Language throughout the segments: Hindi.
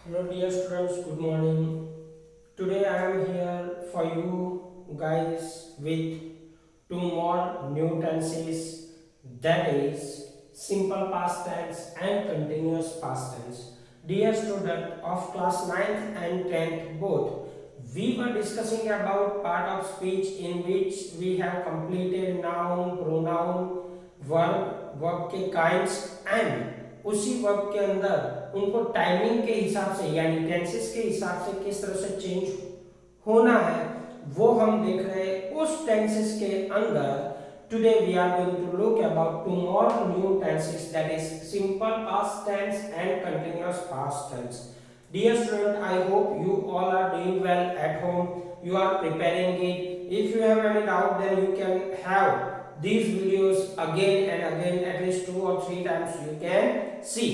Hello dear students, good morning. Today I am here for you guys with two more new tenses, that is simple past tense and continuous past tense. Dear student of class 9th and 10th both, we were discussing about part of speech in which we have completed noun, pronoun, verb के kinds and उसी वर्ब के अंदर उनको टाइमिंग के हिसाब से यानी टेंसेस के हिसाब से किस तरह से चेंज होना है वो हम देख रहे हैं उस टेंसेस के अंदर today we are going to look about two more new tenses that is simple past tense and continuous past tense. Dear student, I hope you all are doing well at home. You are preparing it. If you have any doubt, then you can have these videos again and again, at least 2 or 3 times you can see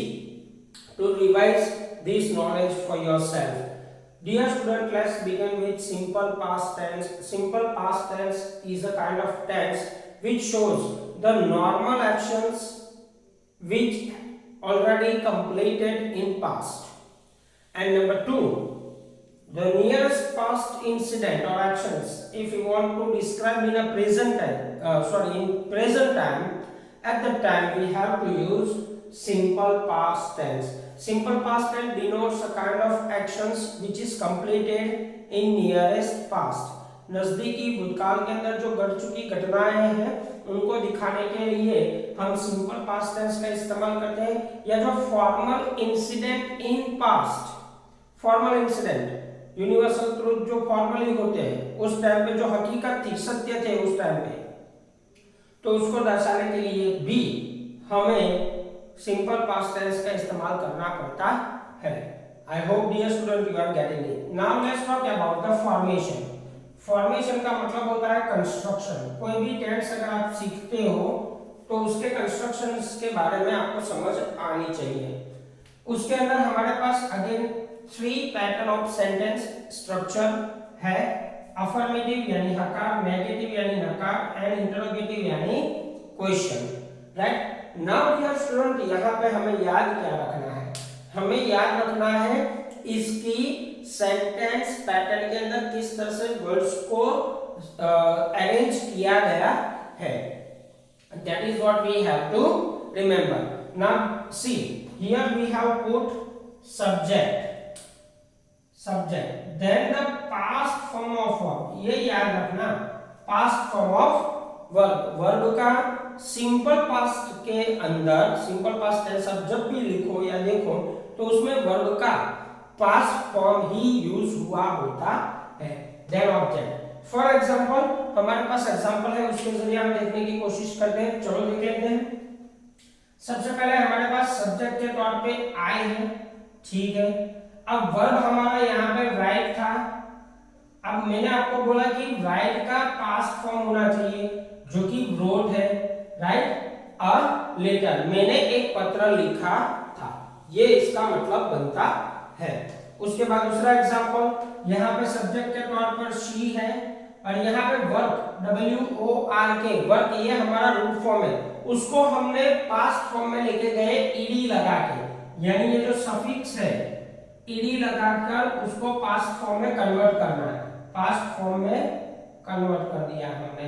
to revise this knowledge for yourself. Dear student, let's begin with simple past tense. Simple past tense is a kind of tense which shows the normal actions which already completed in past. And number 2, the nearest past incident or actions, if you want to describe in a present time, in present time, at the time we have to use simple past tense. Simple past tense denotes a kind of actions which is completed in nearest past. नजदीकी भूतकाल के अंदर जो घट चुकी घटनाएं हैं उनको दिखाने के लिए हम सिंपल पास्ट टेंस का इस्तेमाल करते हैं. या जो formal incident in past, formal incident universal truth जो फॉर्मली होते हैं उस टाइम पे जो हकीकत थी, सत्य थे उस टाइम पे, तो उसको दर्शाने के लिए भी हमें सिंपल पास्ट टेंस का इस्तेमाल करना पड़ता है. I hope dear student you are getting it. Now let's talk about the formation. Formation का मतलब होता है कंस्ट्रक्शन. कोई भी टेंस अगर आप सीखते हो तो उसके कंस्ट्रक्शन के बारे में आपको समझ आनी चाहिए. उसके अंदर हमारे पास again 3 pattern of sentence structure है. अफर्मेटिव यानी हकार, नेगेटिव यानी नकार एंड इंटरोगेटिव यानी question. Right. Now dear student, यहाँ पे हमें याद क्या रखना है? हमें याद रखना है इसकी सेंटेंस पैटर्न के अंदर किस तरह से वर्ड्स को अरेंज किया गया है. That is what we have to remember. Now see here we have put subject, then the past form of verb. ये याद रखना, past form of verb. Verb का सिंपल पास्ट के अंदर, सिंपल पास्ट टेंस आप जब भी लिखो या देखो तो उसमें वर्ब का पास्ट फॉर्म ही यूज हुआ होता है. Then object. फॉर एग्जांपल हमारे पास एग्जांपल है, उसके जरिए हम देखने की कोशिश करते हैं. चलो देख लेते हैं. सबसे पहले हमारे पास सब्जेक्ट के तौर पे आई है. ठीक है. अब वर्ब हमारा यहाँ पे राइट था. अब मैंने आपको बोला कि राइट का पास्ट फॉर्म होना चाहिए जो कि रोट है. राइट. अ लेटर, मैंने एक पत्र लिखा था, ये इसका मतलब बनता है. उसके बाद दूसरा एग्जांपल, यहाँ पे सब्जेक्ट के तौर पर शी है और यहाँ पे वर्क WORK, वर्क ये हमारा रूट फॉर्म है, उसको हमने पास्ट फॉर्म में लेके गए ईडी लगा के. यानी ये जो सफिक्स है ईडी लगाकर उसको पास्ट फॉर्म में कन्वर्ट करना है. पास्ट फॉर्म में कन्वर्ट कर दिया हमने.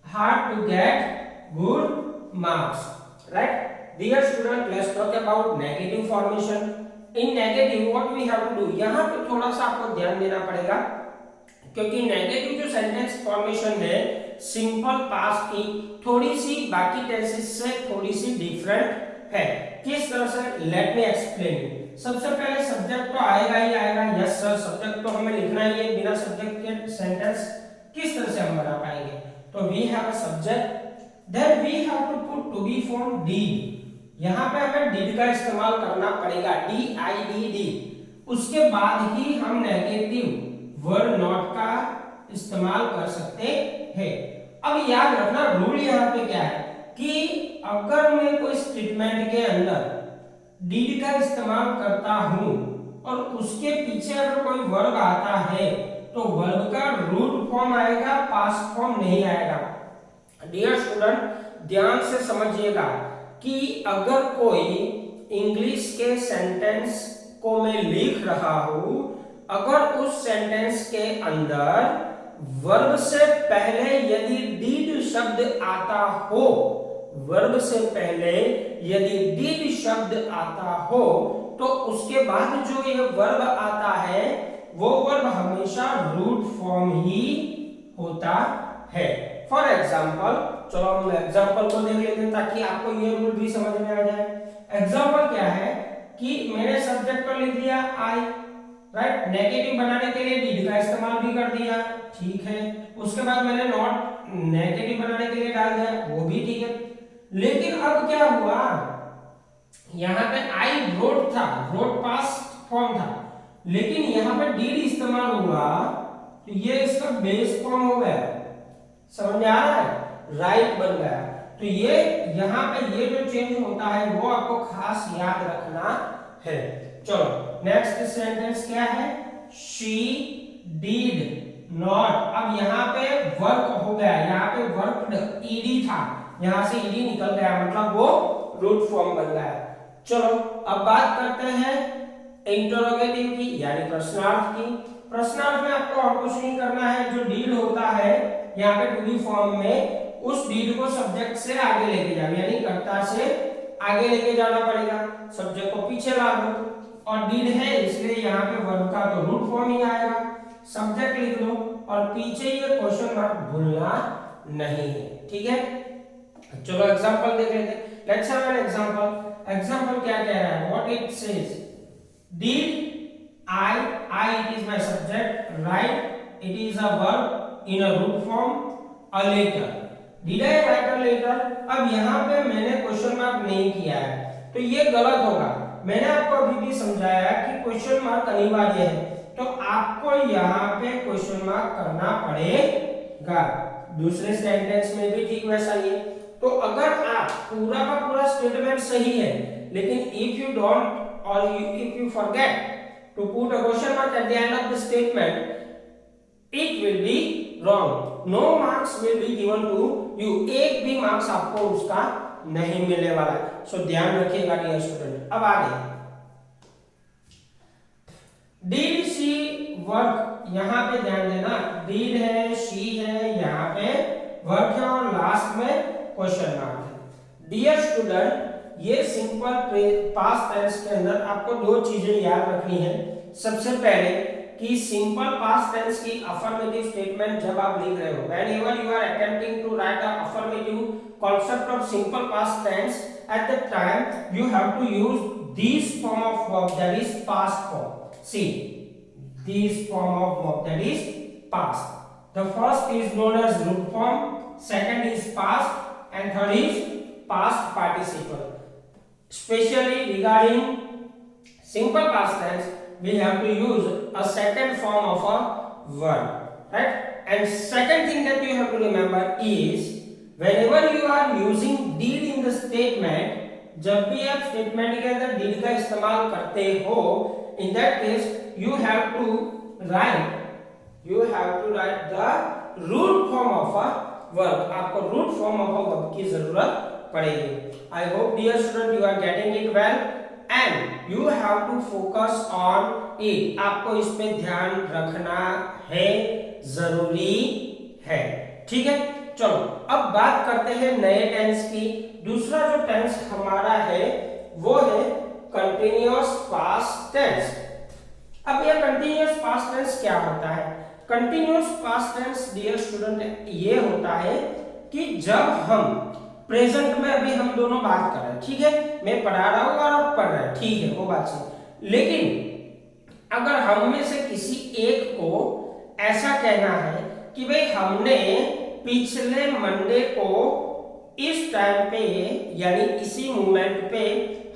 Hard to get good marks. Right. Dear student, let's talk about negative formation. In negative what we have to do, यहाँ पे थोड़ा सा आपको ध्यान देना पड़ेगा क्योंकि नेगेटिव जो सेंटेंस फॉर्मेशन है सिंपल पास्ट की थोड़ी सी बाकी टेंसेस से थोड़ी सी डिफरेंट है. किस तरह से? Let me explain. सबसे पहले सब्जेक्ट तो आएगा ही आएगा. यस सर, सब्जेक्ट तो हमें लिखना ही है. बिना सब्जेक्ट के सेंटेंस किस तरह से हम बना पाएंगे? तो we have a subject, then we have to put to be form did. यहाँ पे हमें डीड का इस्तेमाल करना पड़ेगा, DIDD. उसके बाद ही हम नेगेटिव वर्ड नॉट का इस्तेमाल कर सकते हैं. अब याद रखना रूल यहाँ पे क्या है कि अगर मैं कोई स्टेटमेंट के अंदर डीड का इस्तेमाल करता हूं और उसके पीछे अगर कोई वर्ब आता है तो वर्ब का रूट फॉर्म आएगा, पास्ट फॉर्म नहीं आएगा. डियर स्टूडेंट, ध्यान से समझिएगा कि अगर कोई इंग्लिश के सेंटेंस को मैं लिख रहा हूं, अगर उस सेंटेंस के अंदर वर्ब से पहले यदि did शब्द आता हो, वर्ब से पहले यदि did शब्द आता हो, तो उसके बाद जो ये वर्ब आता है वो वर्ब हमेशा रूट फॉर्म ही होता है। फॉर एग्जाम्पल, चलो हम एग्जाम्पल को देख लेते हैं ताकि आपको ये रूल भी समझ में आ जाए। एग्जाम्पल क्या है कि मैंने सब्जेक्ट पर लिख दिया आई, राइट, नेगेटिव बनाने के लिए did का इस्तेमाल भी कर दिया, ठीक है। उसके बाद मैंने नॉट नेगेटिव बनाने के लिए डाल दिया, वो भी ठीक है। लेकिन अब क्या हुआ, यहाँ पे आई रोट था, रोट पास्ट फॉर्म था, लेकिन यहाँ पे did इस्तेमाल हुआ तो ये इसका बेस फॉर्म हो गया, समझ में आ रहा है, राइट बन गया। तो ये यहाँ पे ये जो चेंज होता है वो आपको खास याद रखना है। चलो नेक्स्ट सेंटेंस क्या है, शी डिड नॉट। अब यहाँ पे वर्क हो गया, यहाँ पे वर्कड ईडी था, यहाँ से ईडी निकल गया, मतलब वो रूट फॉर्म बन गया। चलो अब बात करते हैं इंटरोगेटिव की, यानी प्रश्नार्थ की। प्रश्नार्थ में आपको और कुछ नहीं करना है, जो डीड होता है यहाँ पे टू बी फॉर्म में, उस डीड को सब्जेक्ट से आगे लेके जाओ, यानी कर्ता से आगे लेके जाना पड़ेगा, सब्जेक्ट को पीछे ला दो, और डीड है इसलिए यहाँ पे वर्ब का तो रूट फॉर्म ही आएगा, सब्जेक्ट लिख लो और पीछे ये क्वेश्चन मार्क भूलना नहीं है, ठीक है। चलो एग्जांपल देख लेते हैं, let's have an example. Example क्या कह रहा है, what it says, did I it is my subject, write it is a verb in a root form, a letter, did I write a letter। अब यहाँ पे मैंने क्वेश्चन मार्क नहीं किया है तो ये गलत होगा। मैंने आपको अभी भी समझाया कि क्वेश्चन मार्क अनिवार्य है, तो आपको यहाँ पे क्वेश्चन मार्क करना पड़ेगा। दूसरे सेंटेंस में भी ठीक वैसा ही है। तो अगर आप पूरा का पूरा स्टेटमेंट सही है, लेकिन इफ यू डोंट और if you forget to put a question mark at the end of the statement, it will be wrong, no marks will be given to you, एक भी मार्क्स आपको उसका नहीं मिलने वाला है। सो ध्यान रखिएगा डियर स्टूडेंट। अब आगे, did she work, यहाँ पे ध्यान देना, did है, she है, यहाँ पे वर्क है और लास्ट में क्वेश्चन मार्क है। डियर स्टूडेंट, ये सिंपल पास्ट टेंस के अंदर आपको दो चीजें याद रखनी है। सबसे पहले कि सिंपल पास्ट टेंस की अफर्मेटिव स्टेटमेंट जब आप लिख रहे हो, whenever you are attempting to write an affirmative concept of simple past tense, at that time you have to use this form of verb, that is past form. See, this form of verb, that is past. The first is known as root form, second is past, and third is past participle. Especially regarding simple past tense, we have to use a second form of a verb, right? And second thing that you have to remember is whenever you are using did in the statement, जब भी आप स्टेटमेंट के अंदर did का इस्तेमाल करते हो, in that case you have to write the root form of a verb। आपको root form of a verb की जरूरत पड़ेगी। I hope dear student you are getting it well and you have to focus on it। आपको इस पे ध्यान रखना है, जरूरी है, ठीक है। चलो अब बात करते हैं नए टेंस की। दूसरा जो टेंस हमारा है वो है कंटिन्यूअस पास्ट टेंस। अब यह कंटिन्यूअस पास्ट टेंस क्या होता है? Continuous past tense dear student ये होता है कि जब हम प्रेजेंट में, अभी हम दोनों बात कर रहे हैं, ठीक है, मैं पढ़ा रहा हूं और आप पढ़ रहे हैं, ठीक है, वो बात सही। लेकिन अगर हम में से किसी एक को ऐसा कहना है कि भाई हमने पिछले मंडे को इस टाइम पे, यानी इसी मोमेंट पे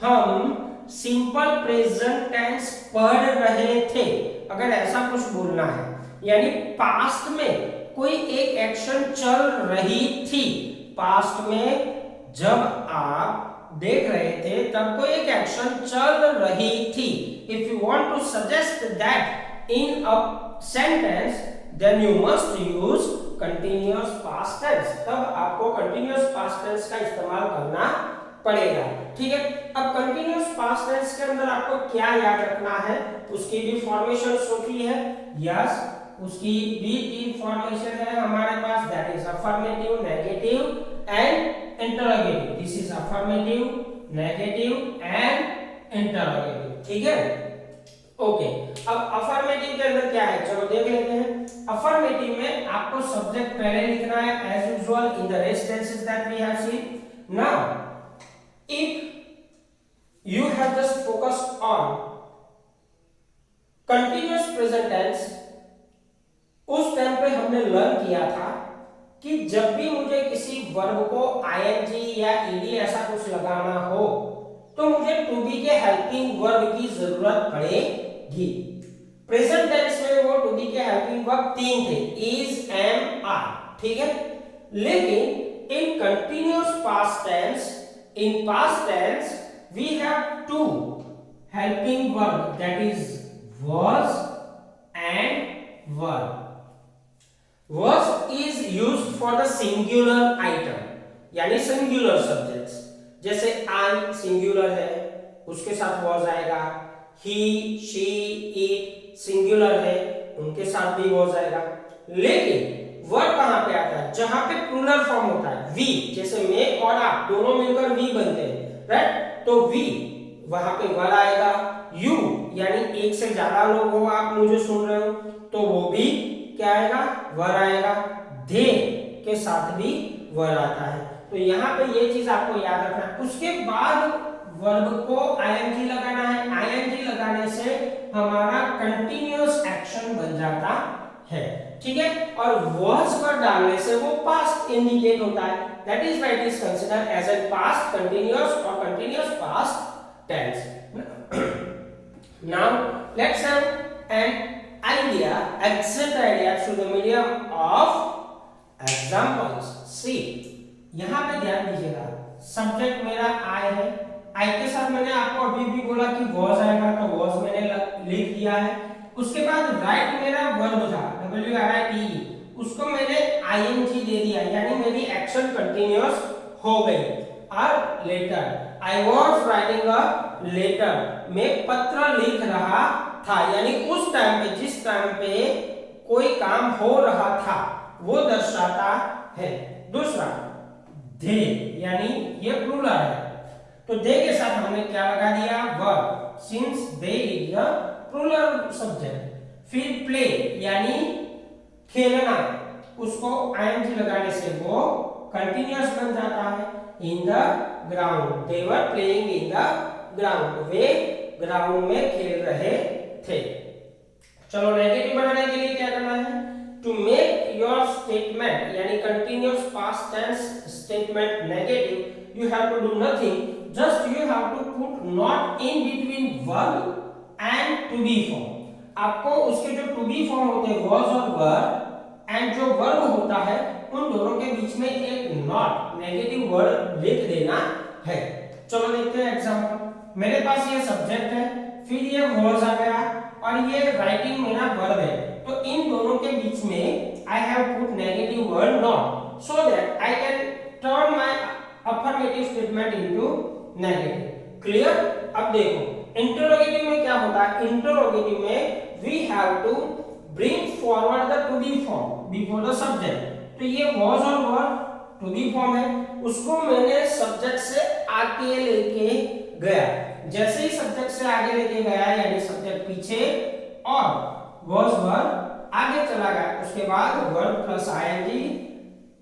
हम सिंपल प्रेजेंट टेंस पढ़ रहे थे, अगर ऐसा कुछ बोलना है, यानी पास्ट में कोई एक एक्शन चल रही थी, पास्ट में जब आप देख रहे थे तब कोई एक एक्शन चल रही थी। If you want to suggest that in a sentence then you must use continuous past tense. तब आपको कंटिन्यूअस पास्ट टेंस का इस्तेमाल करना पड़ेगा, ठीक है। अब कंटिन्यूअस पास्ट टेंस के अंदर आपको क्या याद रखना है, उसकी भी फॉर्मेशन होती है। यस, उसकी भी तीन फॉर्मेशन है हमारे पास, that is affirmative, negative and interrogative. This is affirmative, negative and interrogative. ठीक है, ओके। अब अफर्मेटिव के अंदर क्या है, चलो देख लेते हैं। अफर्मेटिव में आपको सब्जेक्ट पहले लिखना है as usual in the rest tenses that we have seen. Now if you have just focused on continuous present tense, उस टाइम पे हमने लर्न किया था कि जब भी मुझे किसी वर्ब को ing या ed ऐसा कुछ लगाना हो तो मुझे टू बी के हेल्पिंग वर्ब की जरूरत पड़ेगी। प्रेजेंट टेंस में वो टू बी के हेल्पिंग वर्ब तीन थे, इज, एम, आर। ठीक है, लेकिन in continuous past tense, in past tense we have two helping verb, that is was and were. Was is used for the singular item, यानी singular subjects। जैसे I singular है, उसके साथ was आएगा। he, she, it singular है, उनके साथ भी was आएगा। लेकिन वर्ब कहां पे आता है, जहां पे प्लूरल फॉर्म होता है, we, जैसे मैं और आप दोनों मिलकर we बनते हैं, राइट? तो वी, वहां पे वर आएगा। यू यानी एक से ज्यादा लोग हो, आप मुझे सुन रहे हो, तो वो भी क्या आएगा, वर आएगा। दे के साथ भी वर आता है। तो यहाँ पे ये चीज आपको याद रखना है। उसके बाद वर्ब को आईएनजी लगाना है। आईएनजी लगाने से हमारा कंटिन्यूअस एक्शन बन जाता है। ठीक है, और was पर डालने से वो पास्ट इंडिकेट होता है, that is why it is considered as a past continuous or continuous past tense. Now let's have an idea, exact idea through the medium of examples. See, यहाँ पे ध्यान दीजिएगा, सब्जेक्ट मेरा I है, I के साथ मैंने आपको अभी भी बोला कि was आएगा, तो was मैंने लिख दिया है। उसके बाद राइट मेरा वर्ब था, WRITE, उसको मैंने ING दे दिया, यानी मेरी एक्शन कंटिन्यूअस हो गई। और letter, I was writing a letter, मैं पत्र लिख रहा था, यानी उस टाइम पे, जिस टाइम पे कोई काम हो रहा था वो दर्शाता है। दूसरा दे, यानी ये प्लूरल है, तो दे के साथ हमने क्या लगा दिया, verb, since they is a plural subject. फिर प्ले यानी खेलना, उसको ing लगाने से वो कंटिन्यूअस बन जाता है। In the ground, they were playing in the ground, way ground में खेल रहे थे। चलो नेगेटिव बनाने के लिए क्या करना है, टू मेक योर स्टेटमेंट यानी continuous past tense statement negative, you have to do nothing, just you have to put not in between verb and to be form. आपको उसके जो टू बी फॉर्म होते हैं was और were, एंड जो वर्ब होता है उन दोनों के बीच में एक नॉट नेगेटिव वर्ड लिख देना है। चलो देखते हैं एग्जांपल। मेरे पास ये सब्जेक्ट है, फिर ये was आ गया और ये राइटिंग मेरा वर्ब है, तो इन दोनों के बीच में I have put negative word not, so that I can turn my affirmative statement into negative. Clear? अब देखो इंटरोगेटिव में क्या होता है, इंटरोगेटिव में we have to bring forward the to be form before the subject। तो ये was और were to be form है, उसको मैंने सब्जेक्ट से आगे लेके गया। जैसे ही सब्जेक्ट से आगे लेके गया, यानी सब्जेक्ट पीछे और was were आगे चला गया, उसके बाद verb प्लस ing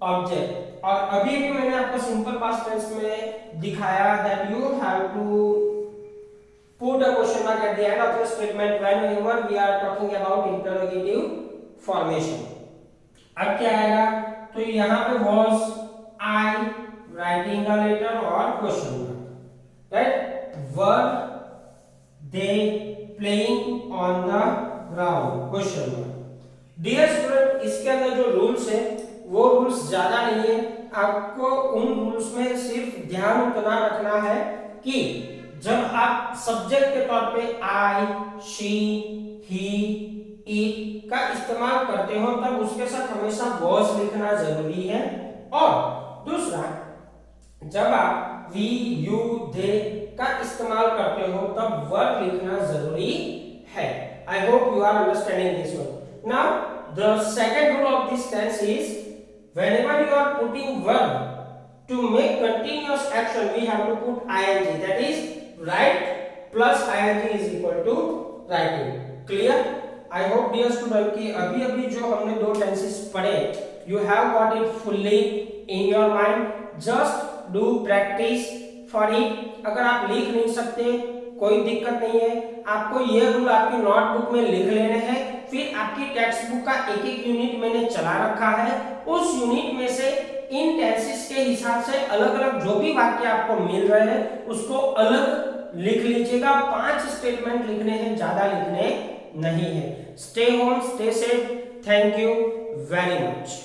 ऑब्जेक्ट। और अभी भी मैंने आपको सिंपल पास्ट टेंस में दिखाया that you have to put a question mark at the end of the statement whenever we are talking about interrogative formation। अब क्या आएगा, तो यहाँ पे was I writing a letter और question mark, right? Were they playing on the ground, question mark। Dear student, इसके अंदर जो रूल्स है वो रूल्स ज्यादा नहीं है, आपको उन रूल्स में सिर्फ ध्यान उतना रखना है कि जब आप सब्जेक्ट के तौर पे आई, शी, ही, इट का इस्तेमाल करते हो तब उसके साथ हमेशा was लिखना जरूरी है। और दूसरा, जब आप वी, यू, दे का इस्तेमाल करते हो तब वर्ब लिखना जरूरी है। I hope you are understanding this one. Now the second rule of this tense is whenever you are putting verb to make continuous action we have to put ing, that is write plus ing is equal to writing. clear? I hope dear student कि अभी जो हमने दो टेंसेस पढ़े you have got it fully in your mind. just do practice for it. अगर आप लिख नहीं सकते कोई दिक्कत नहीं है, आपको ये रूल आपकी नोटबुक में लिख लेने हैं। फिर आपकी टेक्स्ट बुक का एक एक यूनिट मैंने चला रखा है, उस यूनिट में से इन टेंसेस के हिसाब से अलग अलग जो भी वाक्य आपको मिल रहे हैं उसको अलग लिख लीजिएगा। 5 स्टेटमेंट लिखने हैं, ज्यादा लिखने नहीं है। Stay home, stay safe. Thank you very much.